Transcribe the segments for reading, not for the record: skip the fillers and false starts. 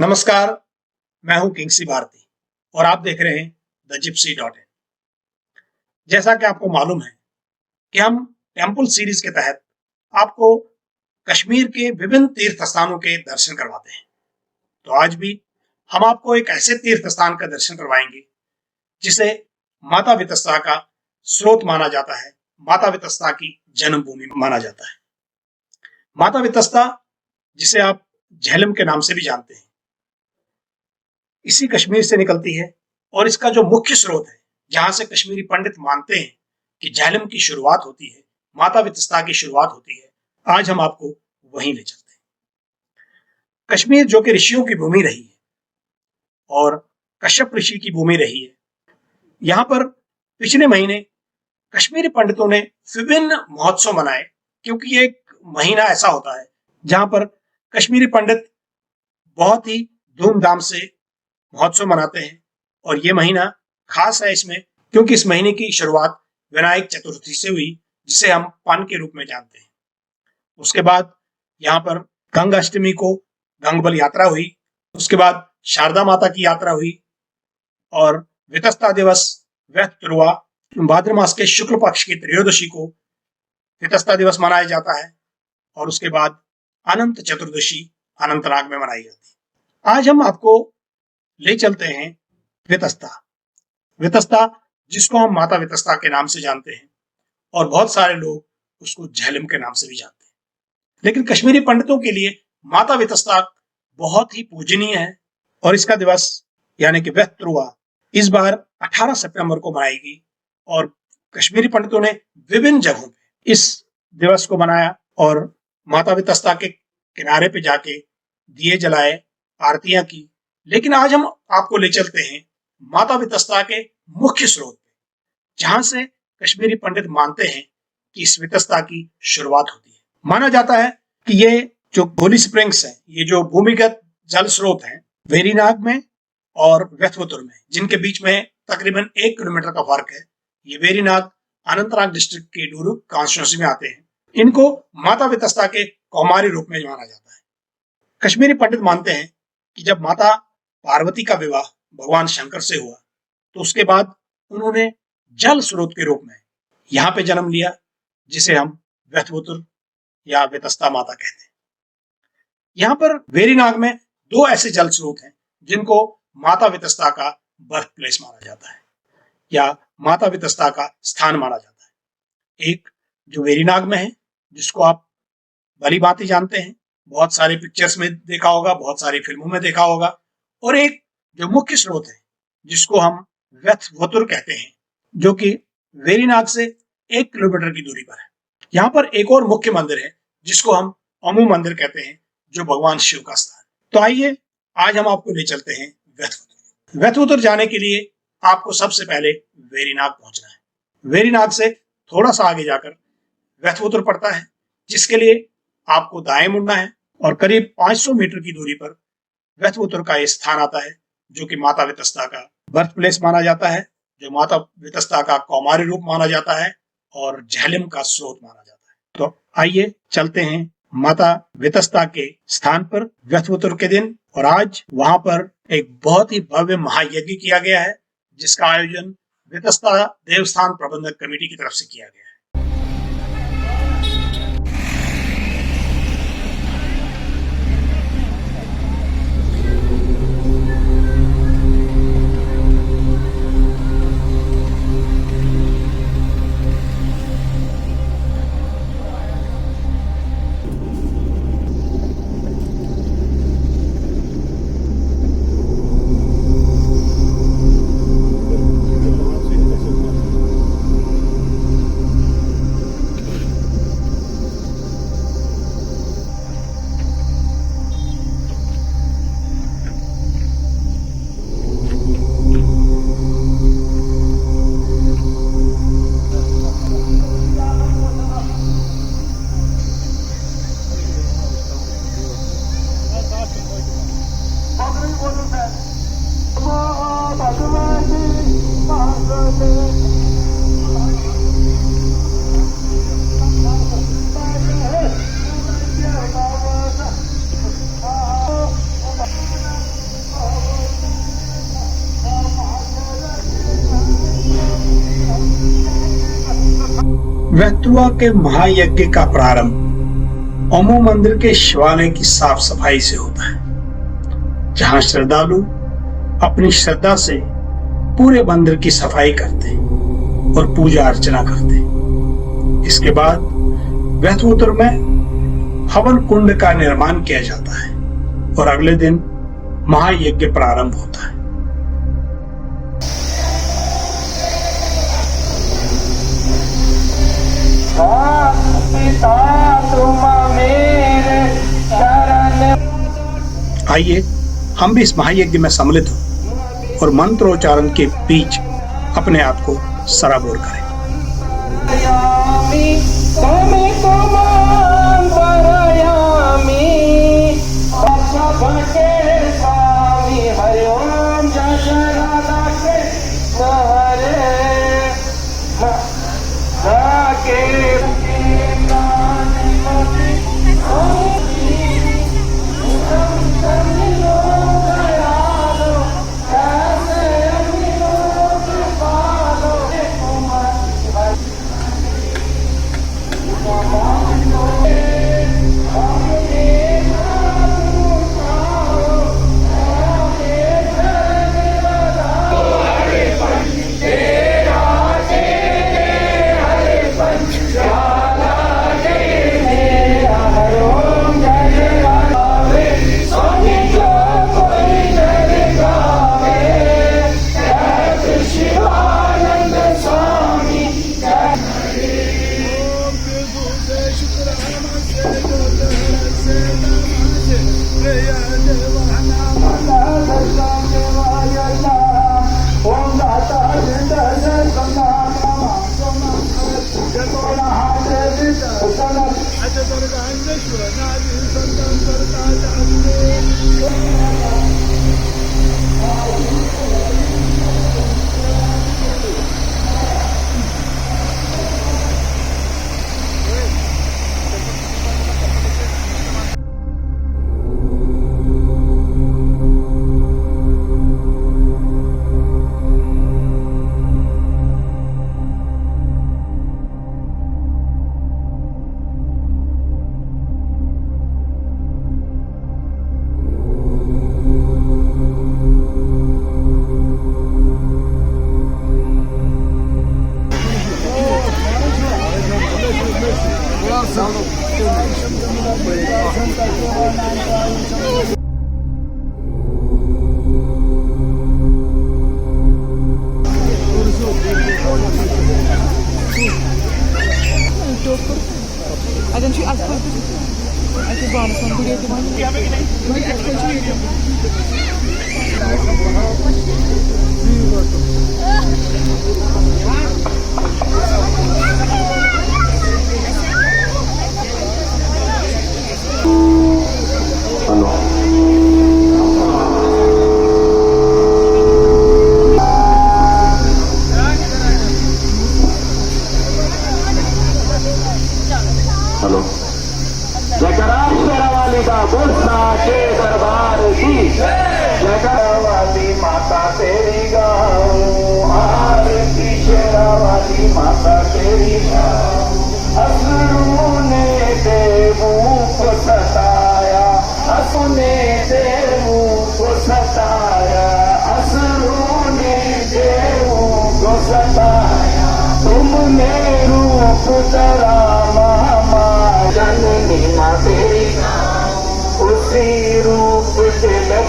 नमस्कार, मैं हूं किंग्सी भारती और आप देख रहे हैं thegypsy.in। जैसा कि आपको मालूम है कि हम टेम्पल सीरीज के तहत आपको कश्मीर के विभिन्न तीर्थ स्थानों के दर्शन करवाते हैं। तो आज भी हम आपको एक ऐसे तीर्थ स्थान का दर्शन करवाएंगे जिसे माता वितस्ता का स्रोत माना जाता है, माता वितस्ता की जन्मभूमि माना जाता है। माता वितस्ता, जिसे आप झेलम के नाम से भी जानते हैं, इसी कश्मीर से निकलती है और इसका जो मुख्य स्रोत है, जहां से कश्मीरी पंडित मानते हैं कि झेलम की शुरुआत होती है, माता वितस्ता की शुरुआत होती है, आज हम आपको वहीं ले चलते हैं। कश्मीर जो कि ऋषियों की भूमि रही है और कश्यप ऋषि की भूमि रही है, यहाँ पर पिछले महीने कश्मीरी पंडितों ने विभिन्न महोत्सव मनाए, क्योंकि ये एक महीना ऐसा होता है जहां पर कश्मीरी पंडित बहुत ही धूमधाम से महोत्सव मनाते हैं। और ये महीना खास है इसमें, क्योंकि इस महीने की शुरुआत विनायक चतुर्थी से हुई, जिसे हम पन के रूप में जानते हैं। उसके बाद यहाँ पर गंगा अष्टमी को गंगबल यात्रा हुई, उसके बाद शारदा माता की यात्रा हुई और वितस्ता दिवस वैतरुआ भाद्र मास के शुक्ल पक्ष की त्रयोदशी को वितस्ता दिवस मनाया जाता है और उसके बाद अनंत चतुर्दशी अनंतनाग में मनाई जाती है। आज हम आपको ले चलते हैं वितस्ता। वितस्ता, जिसको हम माता वितस्ता के नाम से जानते हैं और बहुत सारे लोग उसको झेलम के नाम से भी जानते हैं, लेकिन कश्मीरी पंडितों के लिए माता वितस्ता बहुत ही पूजनीय है और इसका दिवस यानी कि वैतरुआ इस बार 18 सितंबर को मनाएगी। और कश्मीरी पंडितों ने विभिन्न जगहों पे इस दिवस को मनाया और माता वितस्ता के किनारे पे जाके दिए जलाए, आरतियां की। लेकिन आज हम आपको ले चलते हैं माता वितस्ता के मुख्य स्रोत पे, जहां से कश्मीरी पंडित मानते हैं कि इस वितस्ता की शुरुआत होती है। माना जाता है कि ये जो गोली स्प्रिंग्स है, ये जो भूमिगत जल स्रोत हैं, वेरीनाग में और वेथवतुर में, जिनके बीच में तकरीबन 1 किलोमीटर का फर्क है, ये वेरीनाग अनंतनाग डिस्ट्रिक्ट के डूरू कॉन्स्टिट्यूंसी में आते हैं। इनको माता वितस्ता के कौमारी रूप में माना जाता है। कश्मीरी पंडित मानते हैं कि जब माता पार्वती का विवाह भगवान शंकर से हुआ, तो उसके बाद उन्होंने जल स्रोत के रूप में यहाँ पे जन्म लिया, जिसे हम वेथवतुर या वितस्ता माता कहते हैं। यहाँ पर वेरीनाग में 2 ऐसे जल स्रोत हैं जिनको माता वितस्ता का बर्थ प्लेस माना जाता है या माता वितस्ता का स्थान माना जाता है। एक जो वेरीनाग में है, जिसको आप भली भांति जानते हैं, बहुत सारे पिक्चर्स में देखा होगा, बहुत सारी फिल्मों में देखा होगा, और एक जो मुख्य स्रोत है जिसको हम वेथवतुर कहते हैं, जो कि वेरीनाग से 1 किलोमीटर की दूरी पर है। यहाँ पर एक और मुख्य मंदिर है जिसको हम अमू मंदिर कहते हैं, जो भगवान शिव का स्थान। तो आइए आज हम आपको ले चलते हैं वेथवतुर। वेथवतुर जाने के लिए आपको सबसे पहले वेरीनाग पहुंचना है। वेरीनाग से थोड़ा सा आगे जाकर वेथवतुर पड़ता है, जिसके लिए आपको दाएं मुड़ना है और करीब 500 मीटर की दूरी पर वेथवतुर का यह स्थान आता है, जो कि माता वितस्ता का बर्थ प्लेस माना जाता है, जो माता वितस्ता का कौमारी रूप माना जाता है और झेलम का स्रोत माना जाता है। तो आइए चलते हैं माता वितस्ता के स्थान पर वेथवतुर के दिन। और आज वहां पर एक बहुत ही भव्य महायज्ञ किया गया है, जिसका आयोजन वितस्ता देवस्थान प्रबंधक कमेटी की तरफ से किया गया है। वैतुआ के महायज्ञ का प्रारंभ ओमो मंदिर के शिवालय की साफ सफाई से होता है, जहां श्रद्धालु अपनी श्रद्धा से पूरे मंदिर की सफाई करते और पूजा अर्चना करते। इसके बाद वैतुतर में हवन कुंड का निर्माण किया जाता है और अगले दिन महायज्ञ प्रारंभ होता है। आइए हम भी इस महायज्ञ में सम्मिलित हों और मंत्रोच्चारण के बीच अपने आप को सराबोर करें।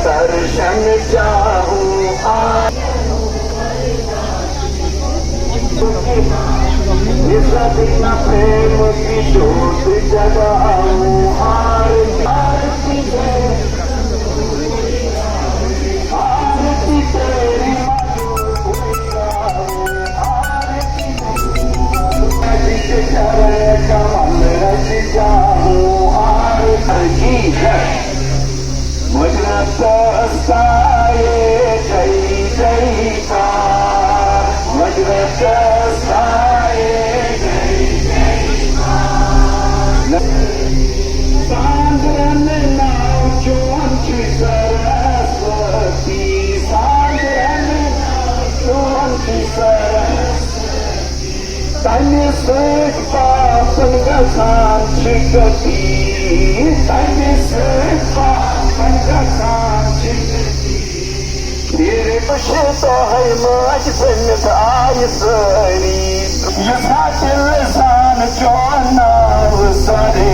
दर्शन चाहूं इस दिन प्रेम की ज्योत जगाऊं आरती आरती तेरी आरती चरण कमल रच जाऊं आरती मजरसाए जय जयकार मजरसाए जय जयकार सांगरन नाचो अंकी सरस्वती सांगरन नाचो अंकी सरस्वती तन्ने सेठ पापन गसान चिकती तन्ने सेठ पापन गसान चिकती तेरे पशे तो है माज सन्नत आय सरी यथा दिलसान चौना सरे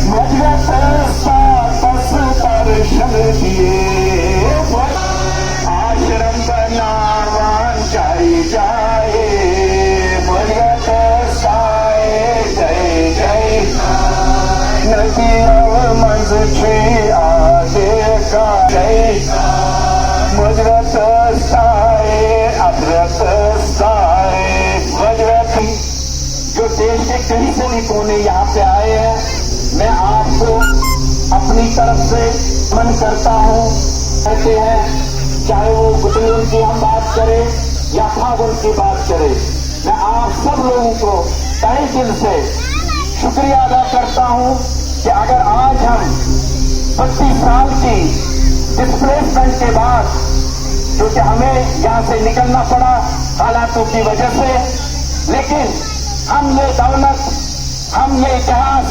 मजगत सा पस दर्शन दिए आश्रम बनावान जाए मजगत साए जय जय नदी मंज छे आदे का जय मजगत साए अभ्रत साए मजगत जो देश के कहीं से भी कोने यहाँ पे आए हैं, मैं आपको अपनी तरफ से मन करता हूँ। कहते हैं चाहे वो बुजुर्ग की हम बात करें या फागुन की बात करें, मैं आप सब लोगों को तहे दिल से शुक्रिया अदा करता हूँ कि अगर आज हम 25 साल की डिस्प्लेसमेंट के बाद क्योंकि हमें यहाँ से निकलना पड़ा हालातों की वजह से, लेकिन हम ये दौलत, हम ये इतिहास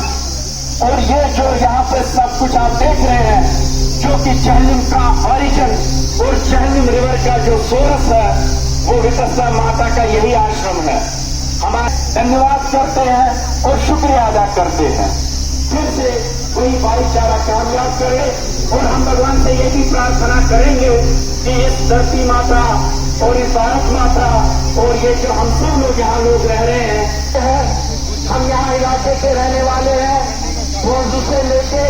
और ये जो यहाँ पे सब कुछ आप देख रहे हैं, जो कि चहलिम का ऑरिजिन और चहलिम रिवर का जो सोर्स है वो वितस्ता माता का यही आश्रम है। हम धन्यवाद करते हैं और शुक्रिया अदा करते हैं। फिर से कोई भाईचारा कामयाब करे और हम भगवान से ये भी प्रार्थना करेंगे कि इस धरती माता और इस भारत माता और ये जो हम सब लोग यहाँ लोग रह रहे हैं, हम यहाँ इलाके के रहने वाले हैं, वो से लेके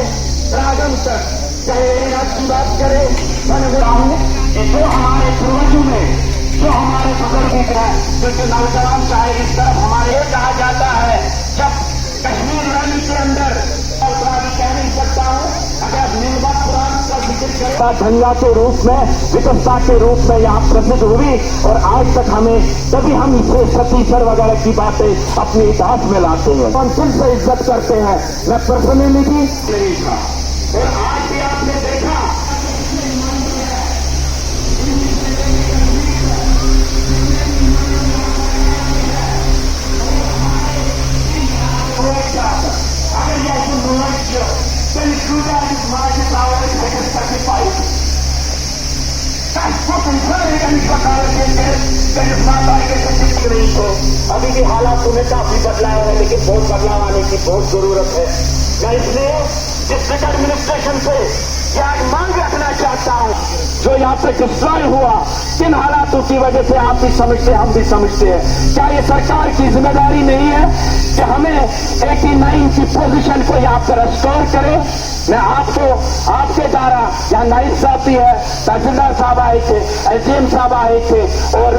रागम तक चाहे रात की बात करें, मैं बताऊँ कि जो हमारे पूर्वजों में जो हमारे बुजुर्ग हैं, क्योंकि नौजवान चाहे इस तरफ हमारे ये कहा जाता है जब कश्मीर रैली के अंदर कह नहीं सकता हूँ, अगर निर्मल पुराण का जिक्र करें धन्या के रूप में विकसता के रूप में यहाँ प्रसिद्ध हुई और आज तक हमें तभी हम इसे छत्तीसगढ़ वगैरह की बातें अपने इतिहास में लाते हैं, हम फिर से इज्जत करते हैं। मैं पर्सनली भी नहीं था और आज भी आपने देखा अभी भी हालात में काफी बदलाव है, लेकिन बहुत बदलाव आने की बहुत जरूरत है। मैं इसलिए डिस्ट्रिक्ट एडमिनिस्ट्रेशन से यह मांग रखना चाहता हूं, जो यहाँ पे डिस्ट्रॉय हुआ किन हालातों की वजह से आप भी समझते हम भी समझते हैं, क्या ये सरकार की जिम्मेदारी नहीं है कि हमें 89 की पोजीशन को यहाँ पर रेस्टोर करे। मैं आपको आपके द्वारा यहाँ नाइब साहब भी है, तहसीलदार साहब आए थे, एसडीएम साहब आए थे और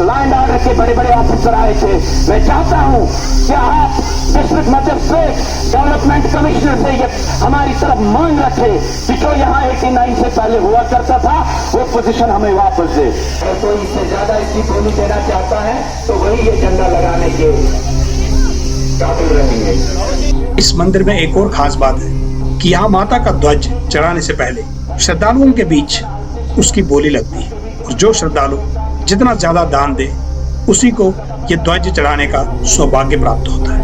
लॉ एंड ऑर्डर के बड़े बड़े ऑफिसर आए थे। मैं चाहता हूँ कि आप डिस्ट्रिक्ट मजिस्ट्रेट डेवलपमेंट कमिश्नर से ये हमारी तरफ मांग रखे कि जो यहाँ 89 से पहले हुआ करता था वो पोजीशन हमें वापस दे। अगर कोई इससे ज्यादा इसकी बोली देना चाहता है तो वही ये झंडा लगाने के काबिल रहेंगे। इस मंदिर में एक और खास बात है कि यहाँ माता का ध्वज चढ़ाने से पहले श्रद्धालुओं के बीच उसकी बोली लगती है और जो श्रद्धालु जितना ज्यादा दान दे उसी को ये ध्वज चढ़ाने का सौभाग्य प्राप्त होता है।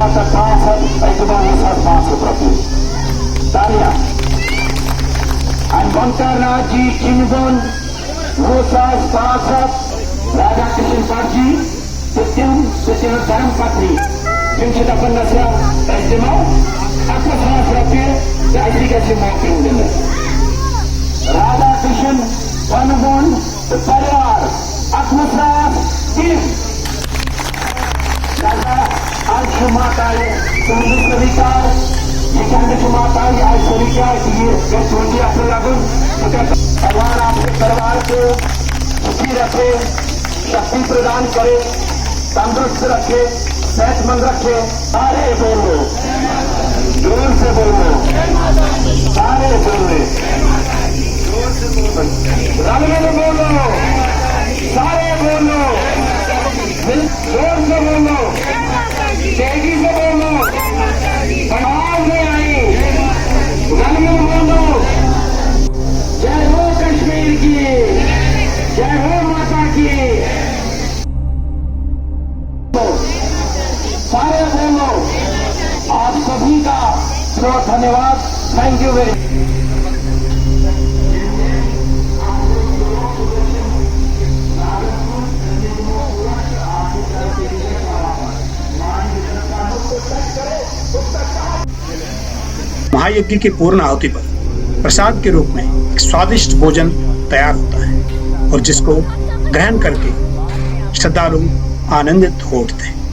राजा कृष्ण पाजी धर्म पत्नी जिनसे अपन नशा इस्तेमाल आपको समझ रखे जायरी कैसे मौके मिले राधा कृष्ण वनवन परिवार आत्मसात आज माता है विकार ये माता है आज सरिका ये आपको लागू भगवान आपके परिवार को सुखी रखे, शक्ति प्रदान करे, तंदुरुस्त रखे, सेहतमंद रखे। सारे बोलो, जोर से बोलो, सारे बोले, रंग में बोलो, सारे बोलो, जोर से बोलो, तेजी से बोलो, आवाज में आई, रंग में बोलो। जय हो कश्मीर की, जय हो माता की। थैंक यू वेरी महायज्ञ की पूर्ण आहुति पर प्रसाद के रूप में एक स्वादिष्ट भोजन तैयार होता है और जिसको ग्रहण करके श्रद्धालु आनंदित हो उठते हैं।